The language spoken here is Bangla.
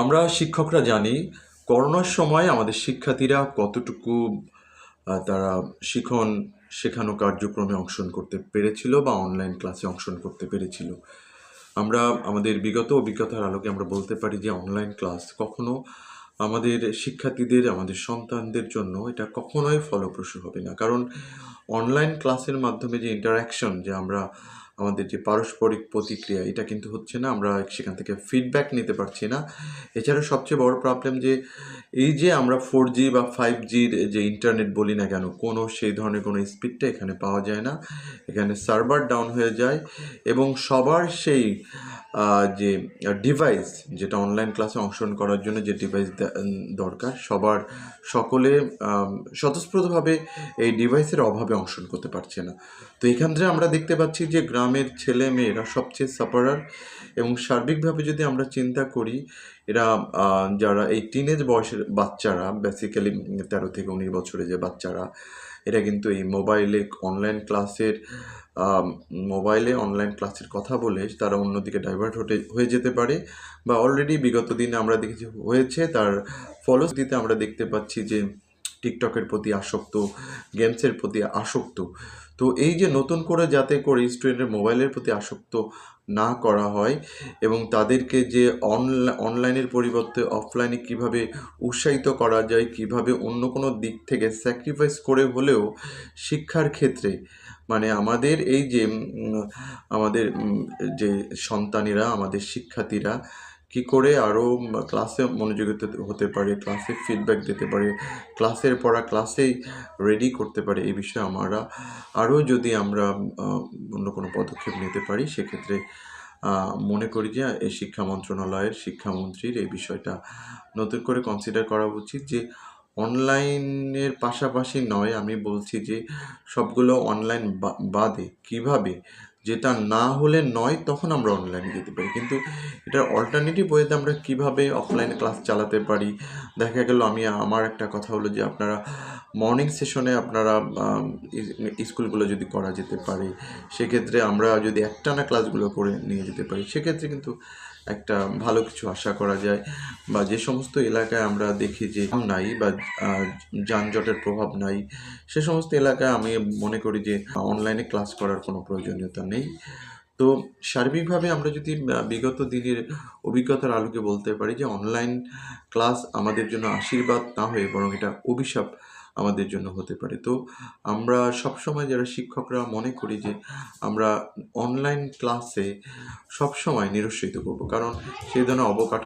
আমরা শিক্ষকরা জানি করোনার সময় আমাদের শিক্ষার্থীরা কতটুকু তারা শেখানো কার্যক্রমে অংশগ্রহণ করতে পেরেছিল বা অনলাইন ক্লাসে অংশগ্রহণ করতে পেরেছিল। আমরা আমাদের বিগত অভিজ্ঞতার আলোকে আমরা বলতে পারি যে অনলাইন ক্লাস কখনো আমাদের শিক্ষার্থীদের, আমাদের সন্তানদের জন্য এটা কখনোই ফলপ্রসূ হবে না। কারণ অনলাইন ক্লাসের মাধ্যমে যে ইন্টারাকশন, যে আমরা আমাদের যে পারস্পরিক প্রতিক্রিয়া, এটা কিন্তু হচ্ছে না, আমরা সেখান থেকে ফিডব্যাক নিতে পারছি না। এছাড়া সবচেয়ে বড় প্রবলেম যে এই যে আমরা 4G বা 5Gর যে ইন্টারনেট বলি না কেন, কোনো সেই ধরনের কোনো স্পিডটা এখানে পাওয়া যায় না। এখানে সার্ভার ডাউন হয়ে যায় এবং সবার সেই যে ডিভাইস, যেটা অনলাইন ক্লাসে অংশগ্রহণ করার জন্য যে ডিভাইস দরকার, সকলে স্বতঃস্ফূর্তভাবে এই ডিভাইসের অভাবে অংশগ্রহণ করতে পারছে না। তো এখান থেকে আমরা দেখতে পাচ্ছি যে গ্রামের ছেলে মেয়েরা সবচেয়ে সাফারার। এবং সার্বিকভাবে যদি আমরা চিন্তা করি, এরা যারা এই টিনেজ বয়সের বাচ্চারা, বেসিক্যালি 13 থেকে 19 বছরের যে বাচ্চারা, এরা কিন্তু এই মোবাইলে অনলাইন ক্লাসের কথা বলে তারা অন্যদিকে ডাইভার্ট হয়ে যেতে পারে, বা অলরেডি বিগত দিনে আমরা দেখেছি হয়েছে। তার ফলশ্রুতিতে আমরা দেখতে পাচ্ছি যে টিকটকের প্রতি আসক্ত, গেমসের প্রতি আসক্ত। তো এই যে নতুন করে যাতে করে স্টুডেন্টের মোবাইলের প্রতি আসক্ত না করা হয় এবং তাদেরকে যে অনলাইনের পরিবর্তে অফলাইনে কিভাবে উৎসাহিত করা যায়, কিভাবে অন্য কোনো দিক থেকে স্যাক্রিফাইস করে হলেও শিক্ষার ক্ষেত্রে, মানে আমাদের এই যে আমাদের যে সন্তানেরা, আমাদের শিক্ষার্থীরা কি করে আরও ক্লাসে মনোযোগী হতে পারে, ক্লাসে ফিডব্যাক দিতে পারে, ক্লাসের পড়া ক্লাসেই রেডি করতে পারে, এই বিষয়ে আরও যদি আমরা অন্য কোনো পদক্ষেপ নিতে পারি, সেক্ষেত্রে মনে করি যে এই শিক্ষা মন্ত্রণালয়ের শিক্ষামন্ত্রীর এই বিষয়টা নতুন করে কনসিডার করা উচিত যে অনলাইনের পাশাপাশি নয়, আমি বলছি যে সবগুলো অনলাইন বাদে কিভাবে, যেটা না হলে নয় তখন আমরা অনলাইনে যেতে পারি, কিন্তু এটার অল্টারনেটিভ ওয়েতে আমরা কিভাবে অফলাইন ক্লাস চালাতে পারি। দেখা গেল আমার একটা কথা হলো যে আপনারা মর্নিং সেশনে আপনারা স্কুলগুলো যদি করা যেতে পারে, সেক্ষেত্রে আমরা যদি একটানা ক্লাসগুলো করে নিয়ে যেতে পারি, সেক্ষেত্রে কিন্তু একটা ভালো কিছু আশা করা যায়। বা যে সমস্ত এলাকায় আমরা দেখি যে নাই বা যানজটের প্রভাব নাই, সে সমস্ত এলাকায় আমি মনে করি যে অনলাইনে ক্লাস করার কোনো প্রয়োজনীয়তা নেই। তো সার্বিকভাবে আমরা যদি বিগত দিনের অভিজ্ঞতার আলোকে বলতে পারি যে অনলাইন ক্লাস আমাদের জন্য আশীর্বাদ না হয়ে বরং এটা অভিশাপ আমাদের জন্য হতে পারে। তো আমরা সবসময় যারা শিক্ষকরা মনে করি যে আমরা অনলাইন ক্লাসে সবসময় নিরুৎসাহিত করব, কারণ সেই ধরনের অবকাঠামো